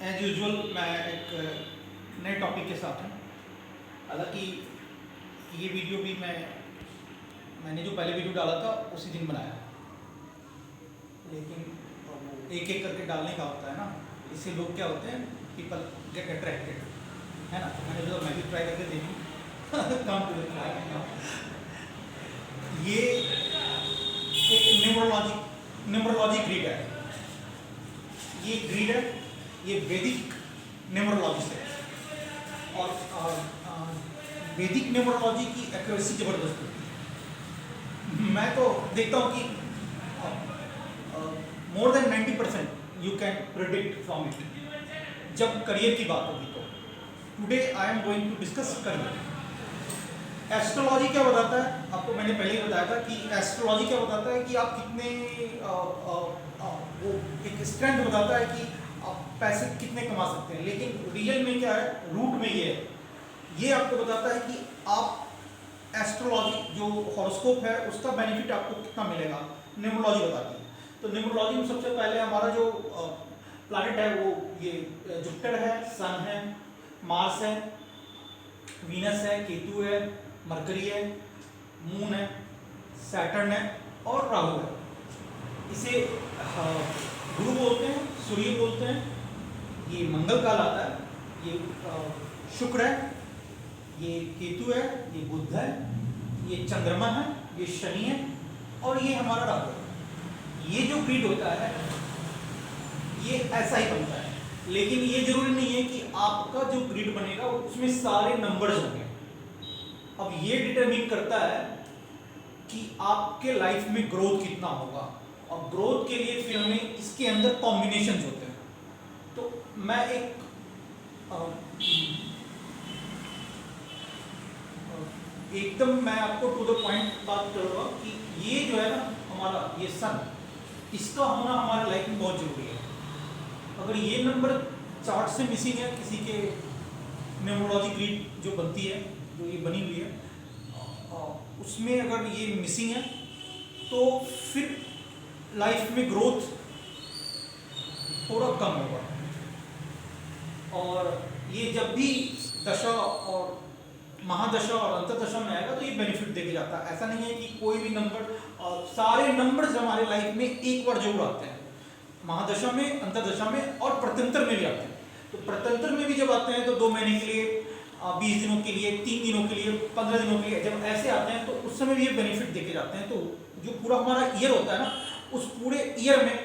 As usual मैं एक नए टॉपिक के साथ हूँ। हालांकि ये वीडियो भी मैंने जो पहले वीडियो डाला था उसी दिन बनाया, लेकिन एक एक करके डालने का होता है ना, इससे लोग क्या होते हैं, पीपल गेट अट्रैक्टेड, है ना। तो मैंने जो मैं भी ट्राई करके देखी काम टू ये एक न्यूमरोलॉजी ग्रिड है। ये ग्रिड है, ये वैदिक न्यूमरोलॉजी से है। और वैदिक न्यूमरोलॉजी की एक्यूरेसी ज़बरदस्त होती है। मैं तो देखता हूँ कि more than 90% you can predict from it. जब करियर की बात होगी तो today I am going to discuss career. Astrology क्या बताता है आपको, मैंने पहले ही बताया था कि एस्ट्रोलॉजी क्या बताता है कि आप कितने वो एक स्ट्रेंथ बताता है कि आप पैसे कितने कमा सकते हैं। लेकिन रियल में क्या है, रूट में ये आपको बताता है कि आप एस्ट्रोलॉजी जो हॉरोस्कोप है उसका बेनिफिट आपको कितना मिलेगा, न्यूमरोलॉजी बताती है। तो न्यूमरोलॉजी में सबसे पहले हमारा जो प्लैनेट है वो ये जुपिटर है, सन है, मार्स है, वीनस है, केतु है, मरकरी है, मून है, सैटर्न है और राहु है। इसे गुरु बोलते हैं, सूर्य बोलते हैं, ये मंगल कहलाता है, ये शुक्र है, ये केतु है, ये बुध है, ये चंद्रमा है, ये शनि है और ये हमारा राहु है। ये जो ग्रिड होता है ये ऐसा ही बनता है, लेकिन ये जरूरी नहीं है कि आपका जो ग्रिड बनेगा उसमें सारे नंबर्स होंगे। अब ये डिटरमिन करता है कि आपके लाइफ में ग्रोथ कितना होगा, और ग्रोथ के लिए फिर हमें इसके अंदर कॉम्बिनेशंस होते हैं। तो मैं एकदम मैं आपको टू द पॉइंट बात करूँगा कि ये जो है ना हमारा ये सन, इसका होना हमारे लाइफ में बहुत जरूरी है। अगर ये नंबर चार्ट से मिसिंग है, किसी के न्यूमरोलॉजी ग्रिड जो बनती है, जो ये बनी हुई है उसमें अगर ये मिसिंग है तो फिर लाइफ में ग्रोथ थोड़ा कम होगा। और ये जब भी दशा और महादशा और अंतर्दशा में आएगा तो ये बेनिफिट देके जाता है। ऐसा नहीं है कि कोई भी नंबर, सारे नंबर्स हमारे लाइफ में एक बार जरूर आते हैं, महादशा में, अंतर्दशा में और प्रत्यंतर में भी आते हैं। तो प्रत्यंतर में भी जब आते हैं तो 2 महीने के लिए, 20 दिनों के लिए, 3 दिनों के लिए, 15 दिनों के लिए, जब ऐसे आते हैं तो उस समय भी ये बेनिफिट देके जाते हैं। तो जो पूरा हमारा ईयर होता है ना, उस पूरे ईयर में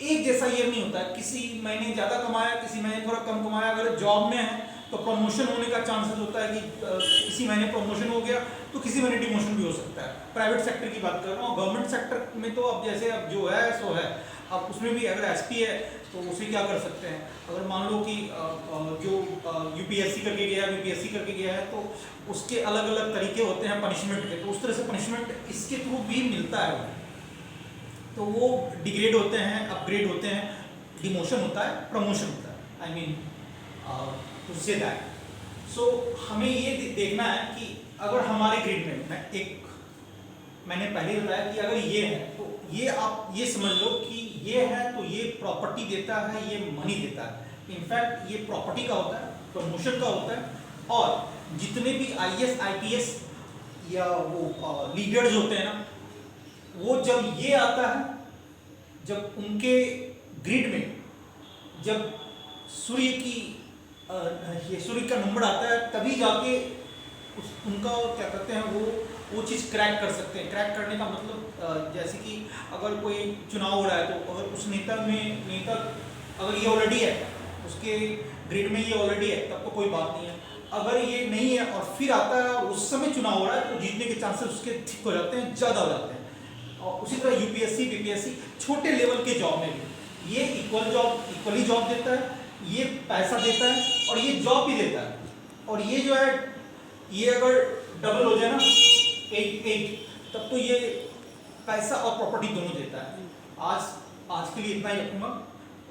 एक जैसा ईयर नहीं होता है। किसी महीने ज़्यादा कमाया, किसी महीने थोड़ा कम कमाया। अगर जॉब में है तो प्रमोशन होने का चांसेस होता है कि किसी महीने प्रमोशन हो गया तो किसी महीने डिमोशन भी हो सकता है। प्राइवेट सेक्टर की बात कर रहा हूँ। गवर्नमेंट सेक्टर में तो अब जैसे अब जो है सो है। अब उसमें भी अगर एसपी है तो उसे क्या कर सकते हैं, अगर मान लो कि जो यूपीएससी करके गया है, यूपीएससी करके गया है तो उसके अलग अलग तरीके होते हैं पनिशमेंट के। तो उस तरह से पनिशमेंट इसके थ्रू भी मिलता है। तो वो डिग्रेड होते हैं, अपग्रेड होते हैं, डिमोशन होता है, प्रमोशन होता है। I mean to say that. So हमें ये देखना है कि अगर हमारे ग्रिड में मैंने पहले बताया कि अगर ये है तो ये आप ये समझ लो कि ये है तो ये प्रॉपर्टी देता है, ये मनी देता है। इनफैक्ट ये प्रॉपर्टी का होता है, प्रमोशन का होता है। और जितने भी आईएएस आईपीएस या वो लीडर्स होते हैं ना, वो जब ये आता है, जब उनके ग्रिड में जब सूर्य का नंबर आता है तभी जाके उनका क्या कहते हैं वो चीज़ क्रैक कर सकते हैं। क्रैक करने का मतलब जैसे कि अगर कोई चुनाव हो रहा है तो अगर उस नेता अगर ये ऑलरेडी है, उसके ग्रिड में ये ऑलरेडी है, तब तो कोई बात नहीं है। अगर ये नहीं है और फिर आता है और उस समय चुनाव हो रहा है तो जीतने के चांसेस उसके ठीक हो जाते हैं, ज़्यादा हो जाते हैं। और उसी तरह यूपीएससी बीपीएससी छोटे लेवल के जॉब में भी ये इक्वली जॉब देता है, ये पैसा देता है और ये जॉब भी देता है। और ये जो है ये अगर डबल हो जाए ना 8 तब तो ये पैसा और प्रॉपर्टी दोनों देता है। आज के लिए इतना ही रखूँगा।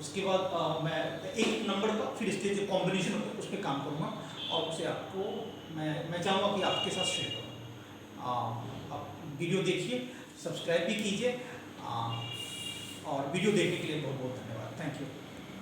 उसके बाद मैं एक नंबर का फिर इसके जो कॉम्बिनेशन होता है उस पर काम करूँगा और उसे आपको मैं चाहूँगा कि आपके साथ शेयर करूँ। आप वीडियो देखिए, सब्सक्राइब भी कीजिए और वीडियो देखने के लिए बहुत बहुत धन्यवाद। Thank you.